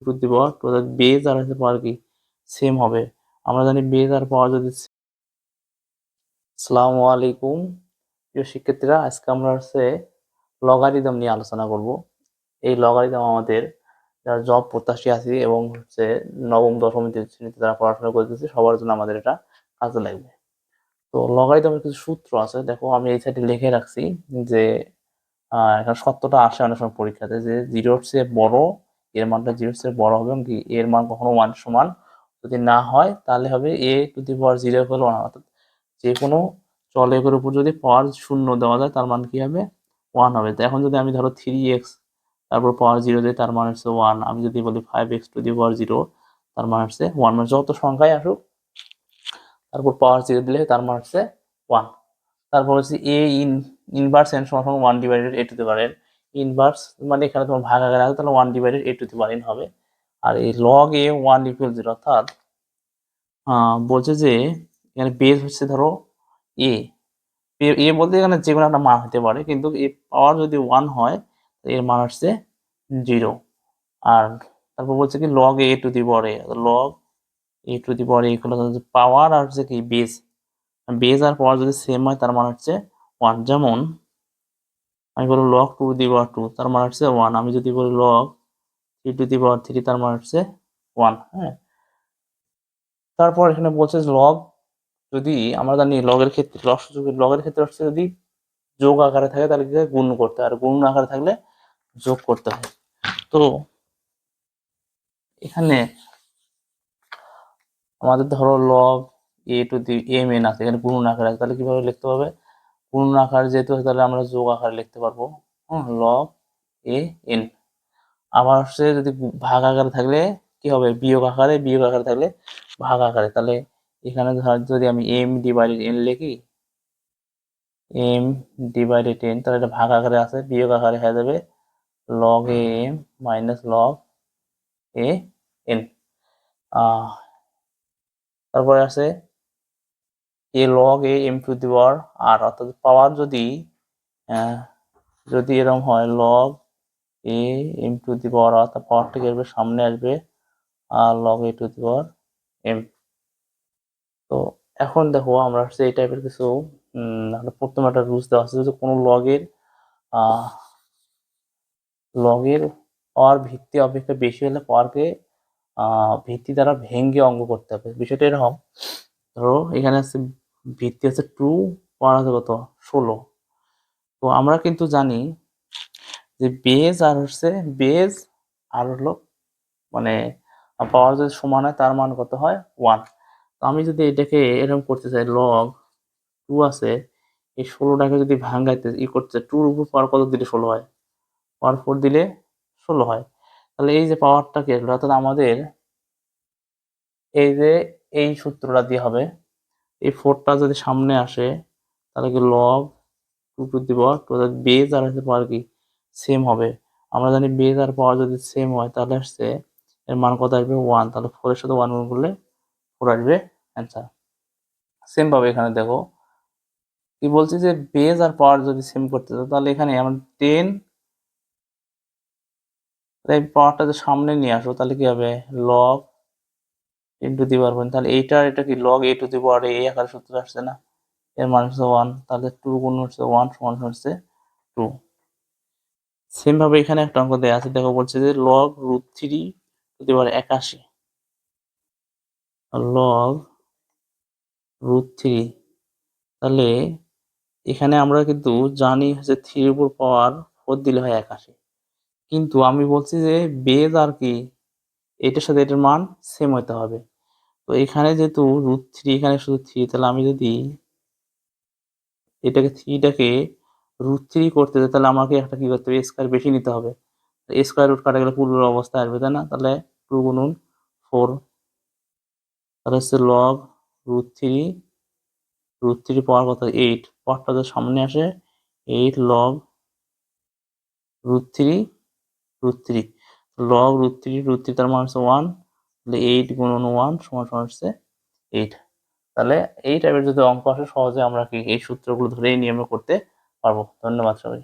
Two the power two base আর হচ্ছে power কি সেম হবে। আমরা জানি বেজ আর পাওয়ার যদি আসসালামু আলাইকুম প্রিয় শিক্ষার্থীরা, আজকে আমরা হচ্ছে লগারিদম নিয়ে আলোচনা করব। এই লগারিদম আমাদের যারা জব প্রত্যাশী আছি এবং হচ্ছে নবম দশম শ্রেণীতে যারা পড়াশোনা করতেছে সবার জন্য আমাদের এটা কাজে লাগবে। তো লগারিদমের কিছু সূত্র আছে, দেখো আমি এই সাইডে লিখে রাখছি যে এখানে সত্যটা আসে অনেক সময় পরীক্ষাতে যে জিরোর চেয়ে বড়, এর মানটা জিরোর চেয়ে বড় হবে এবং কি এর মান কখনো ওয়ান সমান যদি না হয় তাহলে হবে এ টু দি পাওয়ার জিরো হলো ওয়ান। অর্থাৎ যে কোনো চলকের উপর যদি পাওয়ার শূন্য দেওয়া যায় তার মান কি হবে ওয়ান হবে। তো এখন যদি আমি ধরো 3x তারপর পাওয়ার জিরো দিই তার মান হচ্ছে ওয়ান, আমি যদি বলি 5x two the power zero তার মান হচ্ছে ওয়ান, মানে যত সংখ্যায় আসুক তারপর পাওয়ার জিরো দিলে তার মান হচ্ছে ওয়ান। তারপর হচ্ছে এ ইনভার্স এন সমান one divided A to the power N inverse, মানে এখানে তোমার ভাগ আকারে আছে তাহলে one divided A to the power N হবে। আর এই লগ এ ওয়ান ইকুয়াল জিরো, অর্থাৎ বলছে যে এখানে বেস হচ্ছে ধরো এ, এ বলতে এখানে যে কোনো একটা মান হতে পারে, কিন্তু এ পাওয়ার যদি ওয়ান হয় এর মান হচ্ছে জিরো। আর তারপর বলছে কি log A to the power a, log A to the power a equal power আর হচ্ছে কি বেস, বেস আর পাওয়ার যদি সেম হয় তার মান হচ্ছে ওয়ান। যেমন আমি বলি log two the power two তার মান হচ্ছে ওয়ান, আমি যদি বলি log three to the power three তার মান হচ্ছে ওয়ান। হ্যাঁ, তারপর এখানে বলছে লগ যদি আমরা জানি লগের ক্ষেত্রে লগের ক্ষেত্রে হচ্ছে যদি যোগ আকারে থাকে তাহলে কি হয় গুণ করতে হয়, আর গুণ আকারে থাকলে যোগ করতে হয়। তো এখানে আমাদের ধরো log A to the M N আছে, এখানে গুণ আকারে আছে, তাহলে কিভাবে লিখতে হবে গুণ আকার যেহেতু তাহলে আমরা যোগ আকারে লিখতে পারবো লগ এ এন। আবার হচ্ছে যদি ভাগ আকারে থাকলে কি হবে বিয়োগ আকারে, বিয়োগ আকারে থাকলে ভাগ আকারে। তাহলে এখানে ধর যদি আমি এম ডিভাইডেড এন লিখি এম ডিভাইডেড এন, তাহলে এটা ভাগ আকারে আছে, বিয়োগ আকারে হয়ে যাবে log a m minus log a n. তারপরে আছে a log a m to the power r, অর্থাৎ পাওয়ার যদি যদি এরকম হয় log a m to the power, অর্থাৎ পাওয়ারটা কি আসবে সামনে আসবে আর log A to the power m. তো এখন দেখো আমরা হচ্ছে এই টাইপের কিছু প্রথমে একটা রুলস দেওয়া আছে যে কোনো লগের পাওয়ার ভিত্তি অপেক্ষা বেশি হলে পাওয়ারকে ভিত্তি দ্বারা ভেঙে অঙ্ক করতে হবে। বিষয়টা এরকম, ধরো এখানে আছে ভিত্তি আছে টু, পাওয়ার আছে কত 16। তো আমরা কিন্তু জানি যে বেজ আর হলো মানে পাওয়ার যদি সমান হয় তার মান কত হয় ওয়ান। তো আমি যদি এটাকে এরকম করতে চাই লগ টু আছে, এই 16টাকে যদি ভাঙাইতে করতে চাই টুর উপর পাওয়ার কত দিলে 16 হয়, পাওয়ার 4 দিলে 16 হয়। তাহলে এই যে পাওয়ারটা কি আসলো, অর্থাৎ আমাদের এই যে এই সূত্রটা দিয়ে হবে এই 4টা যদি সামনে আসে তাহলে কি log two to the power two, base আর হচ্ছে পাওয়ার কি সেম হবে। আমরা জানি বেজ আর পাওয়ার যদি সেম হয় তাহলে আসছে এর মান কত আসবে ওয়ান, তাহলে 4 এর সাথে ওয়ান গুণ করলে 4 আসবে অ্যান্সার। সেম ভাবে এখানে দেখো কি বলছি যে বেজ আর পাওয়ার যদি সেম করতে চাও তাহলে এখানে আমরা 10 এই পাওয়ারটা যদি সামনে নিয়ে আসো তাহলে কি হবে লগ ইন্টু দি পাওয়ার, তাহলে এটা কি লগ এ টু দি পাওয়ার এই আকারে সূত্র আসছে না, এর মান হচ্ছে ওয়ান, তাহলে টু গুণ হচ্ছে ওয়ান সমান হচ্ছে টু। সেম ভাবে এখানে একটা অঙ্ক দেওয়া আছে, দেখো বলছে যে log root three to the power 81, log root three, তাহলে এখানে আমরা কিন্তু জানি হচ্ছে থ্রির উপর পাওয়ার 4 দিলে হয় 81, কিন্তু আমি বলছি যে বেজ আর কি এটার সাথে এটার মান সেম হতে হবে। তো এখানে যেহেতু রুট থ্রি এখানে শুধু থ্রি, তাহলে আমি যদি থ্রিটাকে রুট থ্রি করতে চাই তাহলে আমাকে একটা কি করতে হবে স্কোয়ার বেশি নিতে হবে, স্কোয়ার রুট কাটা গেলে পূর্বের অবস্থায় আসবে তাই না, তাহলে টু গুণুন 4, তাহলে হচ্ছে লগ রুট থ্রি পাওয়ার কত 8, পাওয়ারটা যদি সামনে আসে 8 log root three log root three তার মান হচ্ছে 1, তাহলে 8 গুণন 1 সমান সমান হচ্ছে 8। তাহলে এই টাইপের যদি অঙ্ক আসে সহজে আমরা কি এই সূত্রগুলো ধরে এই নিয়মে করতে পারবো। ধন্যবাদ সবাই।